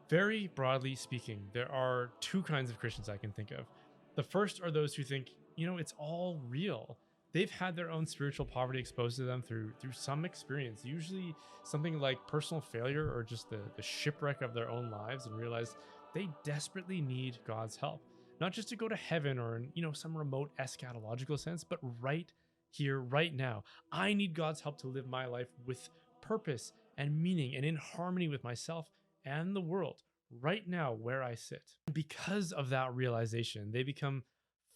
Very broadly speaking, there are two kinds of Christians I can think of. The first are those who think, it's all real. They've had their own spiritual poverty exposed to them through some experience, usually something like personal failure or just the shipwreck of their own lives, and realize they desperately need God's help. Not just to go to heaven or in, some remote eschatological sense, but right here, right now. I need God's help to live my life with purpose and meaning and in harmony with myself and the world right now where I sit. Because of that realization, they become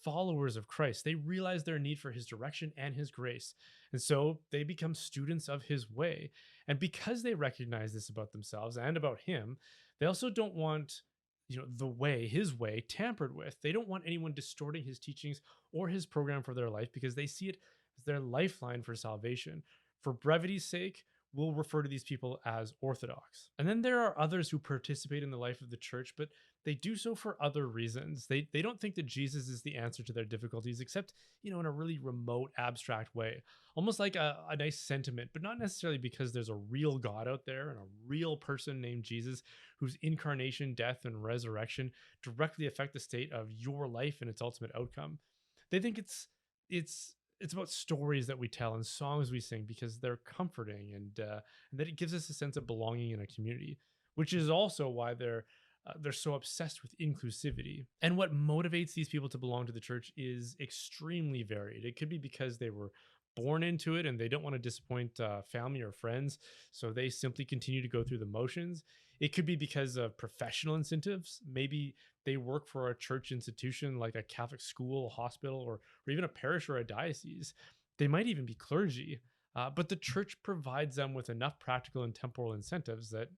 followers of Christ. They realize their need for his direction and his grace. And so they become students of his way. And because they recognize this about themselves and about him, they also don't want his way tampered with. They don't want anyone distorting his teachings or his program for their life because they see it as their lifeline for salvation. For brevity's sake, we'll refer to these people as Orthodox. And then there are others who participate in the life of the church, but they do so for other reasons. They don't think that Jesus is the answer to their difficulties, except, in a really remote, abstract way. Almost like a nice sentiment, but not necessarily because there's a real God out there and a real person named Jesus whose incarnation, death, and resurrection directly affect the state of your life and its ultimate outcome. They think it's about stories that we tell and songs we sing because they're comforting and that it gives us a sense of belonging in a community, which is also why they're so obsessed with inclusivity. And what motivates these people to belong to the church is extremely varied. It could be because they were born into it and they don't want to disappoint family or friends, so they simply continue to go through the motions. It could be because of professional incentives. Maybe they work for a church institution like a Catholic school, hospital, or even a parish or a diocese. They might even be clergy. But the church provides them with enough practical and temporal incentives that,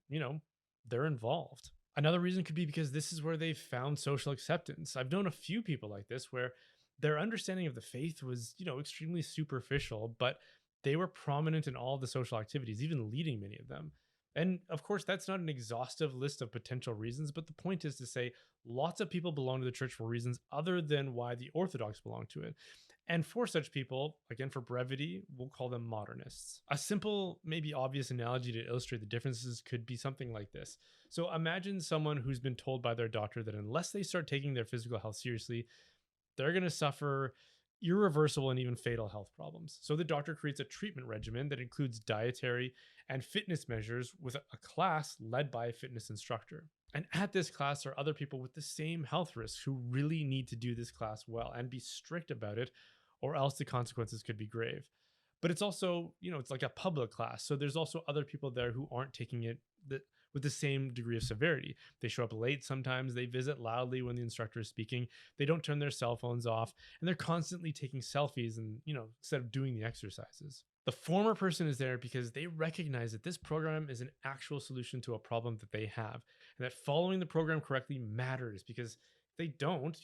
they're involved. Another reason could be because this is where they've found social acceptance. I've known a few people like this where their understanding of the faith was, extremely superficial, but they were prominent in all the social activities, even leading many of them. And of course, that's not an exhaustive list of potential reasons, but the point is to say lots of people belong to the church for reasons other than why the Orthodox belong to it. And for such people, again, for brevity, we'll call them modernists. A simple, maybe obvious analogy to illustrate the differences could be something like this. So imagine someone who's been told by their doctor that unless they start taking their physical health seriously, they're going to suffer irreversible and even fatal health problems. So the doctor creates a treatment regimen that includes dietary and fitness measures with a class led by a fitness instructor. And at this class are other people with the same health risks who really need to do this class well and be strict about it, or else the consequences could be grave. But it's also, it's like a public class. So there's also other people there who aren't taking it with the same degree of severity. They show up late sometimes, they visit loudly when the instructor is speaking, they don't turn their cell phones off, and they're constantly taking selfies and, instead of doing the exercises. The former person is there because they recognize that this program is an actual solution to a problem that they have, and that following the program correctly matters because if they don't,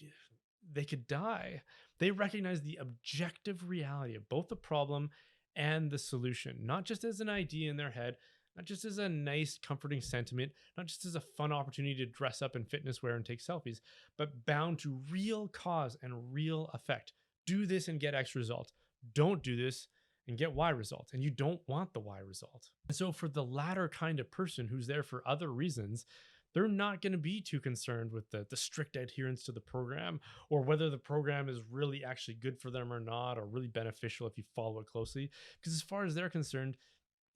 they could die. They recognize the objective reality of both the problem and the solution, not just as an idea in their head, not just as a nice, comforting sentiment, not just as a fun opportunity to dress up in fitness wear and take selfies, but bound to real cause and real effect. Do this and get X result. Don't do this and get Y result. And you don't want the Y result. And so, for the latter kind of person who's there for other reasons, they're not going to be too concerned with the strict adherence to the program or whether the program is really actually good for them or not, or really beneficial if you follow it closely. Because as far as they're concerned,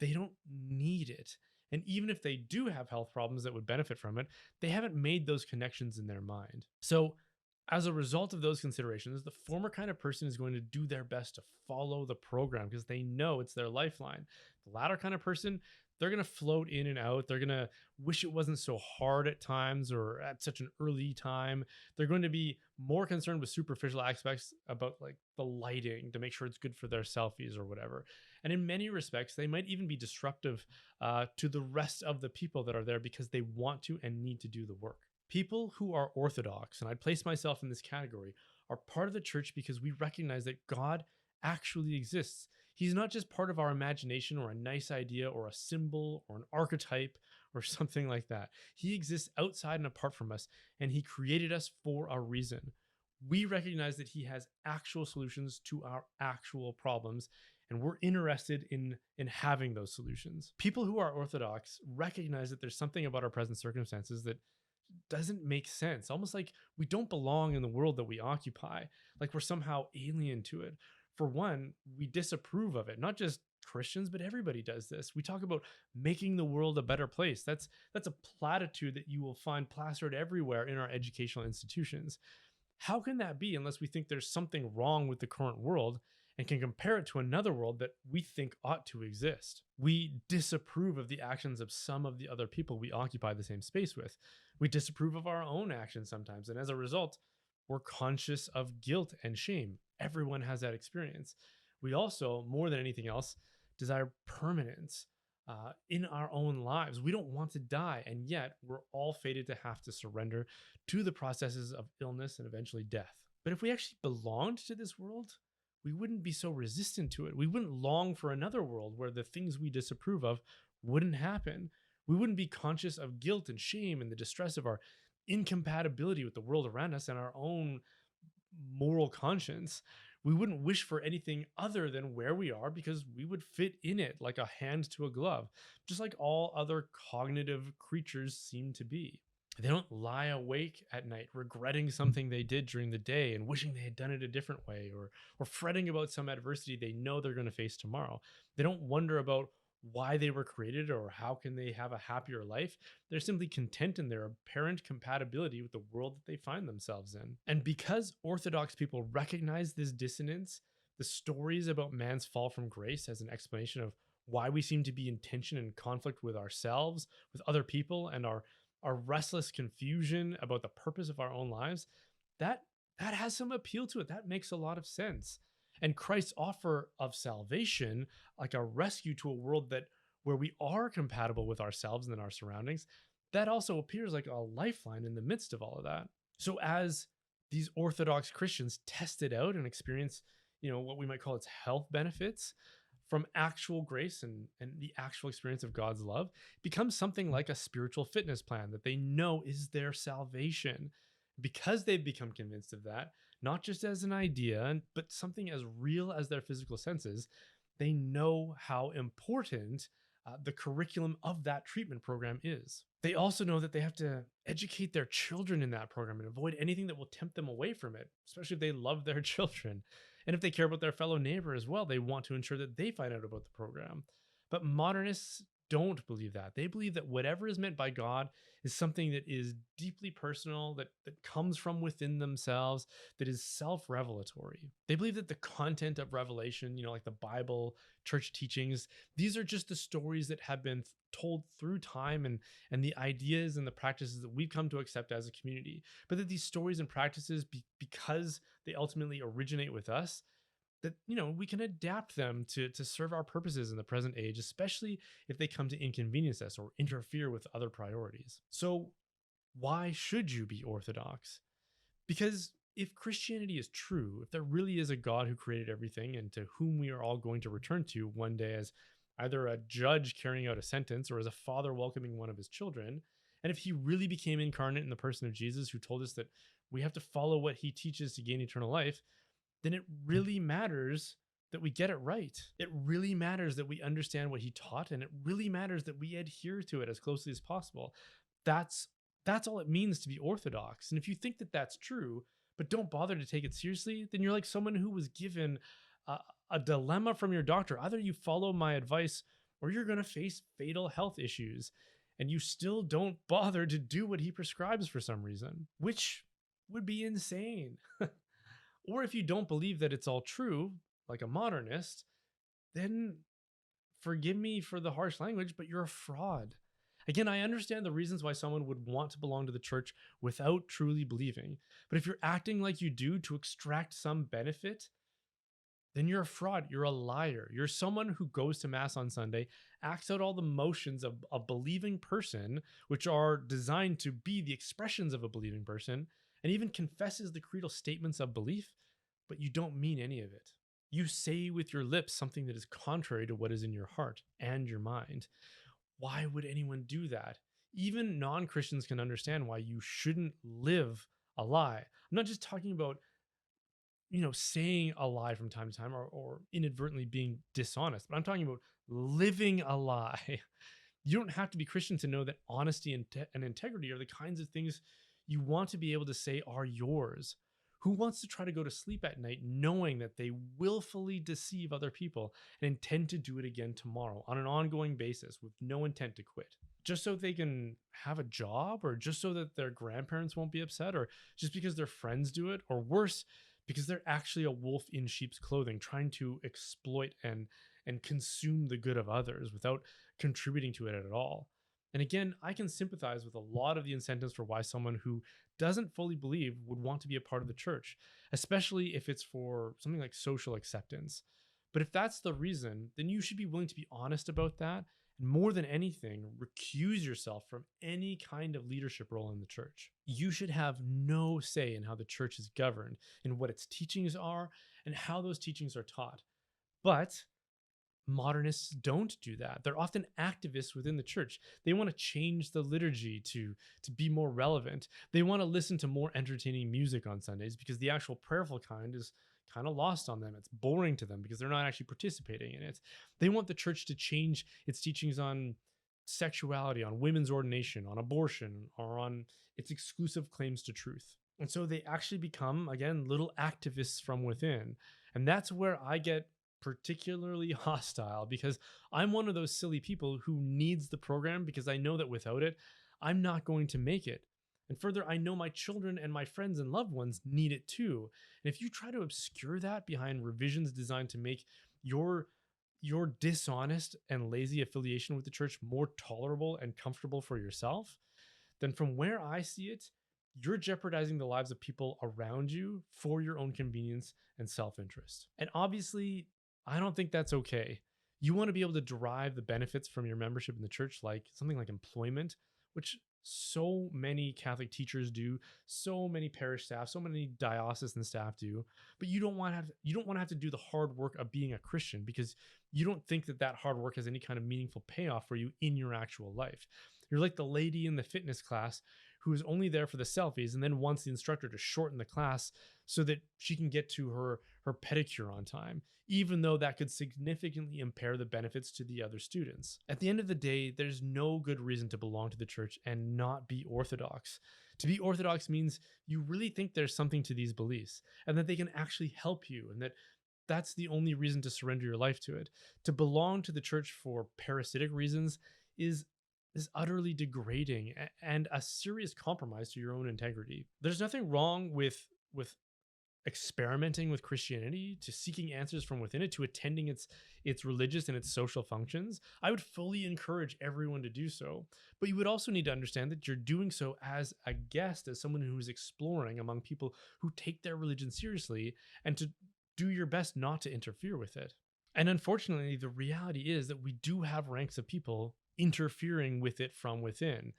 they don't need it. And even if they do have health problems that would benefit from it, they haven't made those connections in their mind. So, as a result of those considerations, the former kind of person is going to do their best to follow the program because they know it's their lifeline. The latter kind of person, they're going to float in and out. They're going to wish it wasn't so hard at times or at such an early time. They're going to be more concerned with superficial aspects about like the lighting to make sure it's good for their selfies or whatever. And in many respects, they might even be disruptive to the rest of the people that are there because they want to and need to do the work. People who are Orthodox, and I'd place myself in this category, are part of the church because we recognize that God actually exists. He's not just part of our imagination or a nice idea or a symbol or an archetype or something like that. He exists outside and apart from us, and he created us for a reason. We recognize that he has actual solutions to our actual problems, and we're interested in having those solutions. People who are Orthodox recognize that there's something about our present circumstances that doesn't make sense, almost like we don't belong in the world that we occupy, like we're somehow alien to it. For one, we disapprove of it. Not just Christians, but everybody does this. We talk about making the world a better place. That's a platitude that you will find plastered everywhere in our educational institutions. How can that be unless we think there's something wrong with the current world and can compare it to another world that we think ought to exist? We disapprove of the actions of some of the other people we occupy the same space with. We disapprove of our own actions sometimes. And as a result, we're conscious of guilt and shame. Everyone has that experience. We also, more than anything else, desire permanence in our own lives. We don't want to die, and yet we're all fated to have to surrender to the processes of illness and eventually death. But if we actually belonged to this world, we wouldn't be so resistant to it. We wouldn't long for another world where the things we disapprove of wouldn't happen. We wouldn't be conscious of guilt and shame and the distress of our incompatibility with the world around us and our own moral conscience. We wouldn't wish for anything other than where we are because we would fit in it like a hand to a glove, just like all other cognitive creatures seem to be. They don't lie awake at night regretting something they did during the day and wishing they had done it a different way, or fretting about some adversity they know they're going to face tomorrow. They don't wonder about why they were created or how can they have a happier life. They're simply content in their apparent compatibility with the world that they find themselves in. And because Orthodox people recognize this dissonance, the stories about man's fall from grace as an explanation of why we seem to be in tension and conflict with ourselves, with other people, and our restless confusion about the purpose of our own lives, that has some appeal to it. That makes a lot of sense. And Christ's offer of salvation, like a rescue to a world that where we are compatible with ourselves and our surroundings, that also appears like a lifeline in the midst of all of that. So as these Orthodox Christians test it out and experience, what we might call its health benefits from actual grace and the actual experience of God's love, it becomes something like a spiritual fitness plan that they know is their salvation. Because they've become convinced of that, not just as an idea, but something as real as their physical senses, they know how important the curriculum of that treatment program is. They also know that they have to educate their children in that program and avoid anything that will tempt them away from it, especially if they love their children. And if they care about their fellow neighbor as well, they want to ensure that they find out about the program. But modernists don't believe that. They believe that whatever is meant by God is something that is deeply personal, that comes from within themselves, that is self-revelatory. They believe that the content of revelation, like the Bible, church teachings, these are just the stories that have been told through time and the ideas and the practices that we've come to accept as a community. But that these stories and practices, because they ultimately originate with us, that we can adapt them to serve our purposes in the present age, especially if they come to inconvenience us or interfere with other priorities. So why should you be Orthodox? Because if Christianity is true, if there really is a God who created everything and to whom we are all going to return to one day as either a judge carrying out a sentence or as a father welcoming one of his children, and if he really became incarnate in the person of Jesus, who told us that we have to follow what he teaches to gain eternal life, then it really matters that we get it right. It really matters that we understand what he taught, and it really matters that we adhere to it as closely as possible. That's all it means to be Orthodox. And if you think that that's true, but don't bother to take it seriously, then you're like someone who was given a dilemma from your doctor. Either you follow my advice or you're going to face fatal health issues, and you still don't bother to do what he prescribes for some reason, which would be insane. Or if you don't believe that it's all true, like a modernist, then forgive me for the harsh language, but you're a fraud. Again, I understand the reasons why someone would want to belong to the church without truly believing. But if you're acting like you do to extract some benefit, then you're a fraud. You're a liar. You're someone who goes to Mass on Sunday, acts out all the motions of a believing person, which are designed to be the expressions of a believing person, and even confesses the creedal statements of belief, but you don't mean any of it. You say with your lips something that is contrary to what is in your heart and your mind. Why would anyone do that? Even non-Christians can understand why you shouldn't live a lie. I'm not just talking about saying a lie from time to time, or inadvertently being dishonest, but I'm talking about living a lie. You don't have to be Christian to know that honesty and integrity are the kinds of things you want to be able to say are yours. Who wants to try to go to sleep at night knowing that they willfully deceive other people and intend to do it again tomorrow on an ongoing basis with no intent to quit? Just so they can have a job, or just so that their grandparents won't be upset, or just because their friends do it, or worse, because they're actually a wolf in sheep's clothing trying to exploit and consume the good of others without contributing to it at all. And again, I can sympathize with a lot of the incentives for why someone who doesn't fully believe would want to be a part of the church, especially if it's for something like social acceptance. But if that's the reason, then you should be willing to be honest about that. And more than anything, recuse yourself from any kind of leadership role in the church. You should have no say in how the church is governed, in what its teachings are, and how those teachings are taught. But modernists don't do that. They're often activists within the church. They want to change the liturgy to be more relevant. They want to listen to more entertaining music on Sundays because the actual prayerful kind is kind of lost on them. It's boring to them because they're not actually participating in it. They want the church to change its teachings on sexuality, on women's ordination, on abortion, or on its exclusive claims to truth. And so they actually become, again, little activists from within. And that's where I get particularly hostile, because I'm one of those silly people who needs the program because I know that without it, I'm not going to make it. And further, I know my children and my friends and loved ones need it too. And if you try to obscure that behind revisions designed to make your dishonest and lazy affiliation with the church more tolerable and comfortable for yourself, then from where I see it, you're jeopardizing the lives of people around you for your own convenience and self interest. And obviously, I don't think that's okay. You want to be able to derive the benefits from your membership in the church, like something like employment, which so many Catholic teachers do, so many parish staff, so many diocesan staff do. But you don't want to have to do the hard work of being a Christian because you don't think that that hard work has any kind of meaningful payoff for you in your actual life. You're like the lady in the fitness class who is only there for the selfies and then wants the instructor to shorten the class so that she can get to her pedicure on time, even though that could significantly impair the benefits to the other students. At the end of the day, there's no good reason to belong to the church and not be Orthodox. To be Orthodox means you really think there's something to these beliefs and that they can actually help you, and that that's the only reason to surrender your life to it. To belong to the church for parasitic reasons is utterly degrading and a serious compromise to your own integrity. There's nothing wrong with experimenting with Christianity, to seeking answers from within it, to attending its religious and its social functions. I would fully encourage everyone to do so. But you would also need to understand that you're doing so as a guest, as someone who is exploring among people who take their religion seriously, and to do your best not to interfere with it. And unfortunately, the reality is that we do have ranks of people interfering with it from within.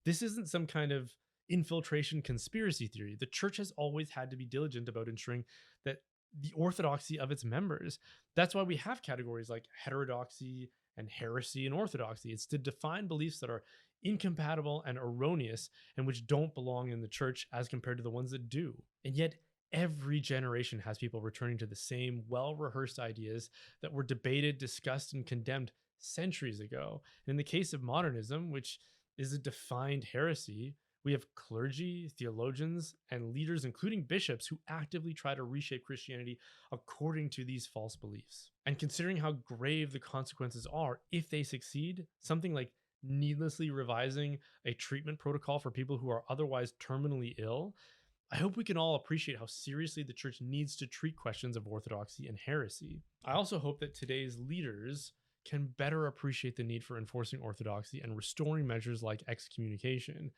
This isn't some kind of infiltration conspiracy theory. The church has always had to be diligent about ensuring that the orthodoxy of its members. That's why we have categories like heterodoxy and heresy and orthodoxy. It's to define beliefs that are incompatible and erroneous and which don't belong in the church as compared to the ones that do. And yet, every generation has people returning to the same well rehearsed ideas that were debated, discussed, and condemned centuries ago. And in the case of modernism, which is a defined heresy, we have clergy, theologians, and leaders, including bishops, who actively try to reshape Christianity according to these false beliefs. And considering how grave the consequences are if they succeed, something like needlessly revising a treatment protocol for people who are otherwise terminally ill, I hope we can all appreciate how seriously the church needs to treat questions of orthodoxy and heresy. I also hope that today's leaders can better appreciate the need for enforcing orthodoxy and restoring measures like excommunication.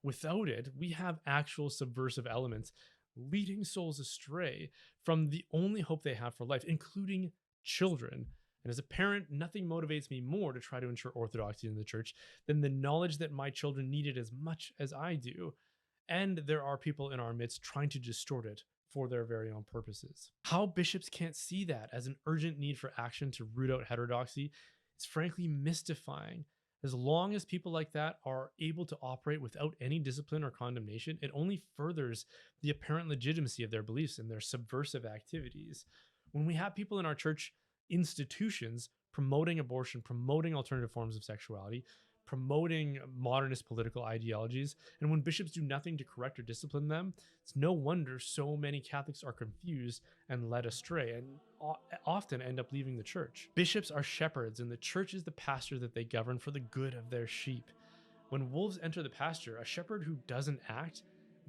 Without it, we have actual subversive elements leading souls astray from the only hope they have for life, including children. And as a parent, nothing motivates me more to try to ensure orthodoxy in the church than the knowledge that my children need it as much as I do. And there are people in our midst trying to distort it for their very own purposes. How bishops can't see that as an urgent need for action to root out heterodoxy is frankly mystifying. As long as people like that are able to operate without any discipline or condemnation, it only furthers the apparent legitimacy of their beliefs and their subversive activities. When we have people in our church institutions promoting abortion, promoting alternative forms of sexuality, promoting modernist political ideologies, and when bishops do nothing to correct or discipline them, it's no wonder so many Catholics are confused and led astray and often end up leaving the church. Bishops are shepherds, and the church is the pasture that they govern for the good of their sheep. When wolves enter the pasture, a shepherd who doesn't act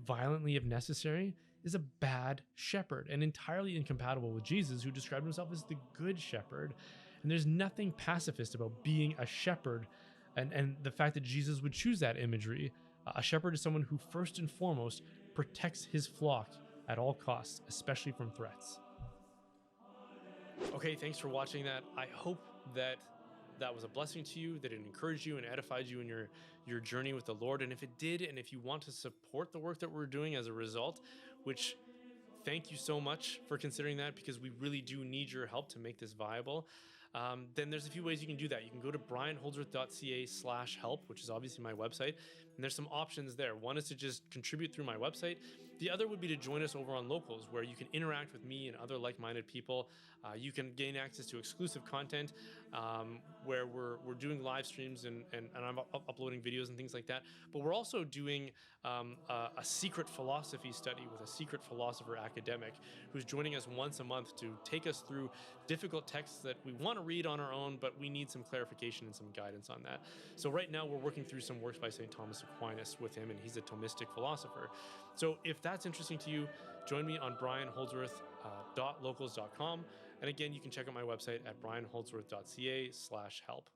violently if necessary is a bad shepherd and entirely incompatible with Jesus, who described himself as the good shepherd. And there's nothing pacifist about being a shepherd, and the fact that Jesus would choose that imagery. A shepherd is someone who first and foremost protects his flock at all costs, especially from threats. Okay, thanks for watching that. I hope that that was a blessing to you, that it encouraged you and edified you in your journey with the Lord. And if it did, and if you want to support the work that we're doing as a result, which, thank you so much for considering that, because we really do need your help to make this viable. Then there's a few ways you can do that. You can go to brianholdsworth.ca/help, which is obviously my website, and there's some options there. One is to just contribute through my website. The other would be to join us over on Locals, where you can interact with me and other like-minded people. You can gain access to exclusive content, where we're doing live streams, and I'm uploading videos and things like that. But we're also doing a secret philosophy study with a secret philosopher academic who's joining us once a month to take us through difficult texts that we want to read on our own, but we need some clarification and some guidance on that. So right now we're working through some works by St. Thomas Aquinas with him, and he's a Thomistic philosopher. So if that's interesting to you, join me on brianholdsworth.locals.com. And again, you can check out my website at brianholdsworth.ca/help.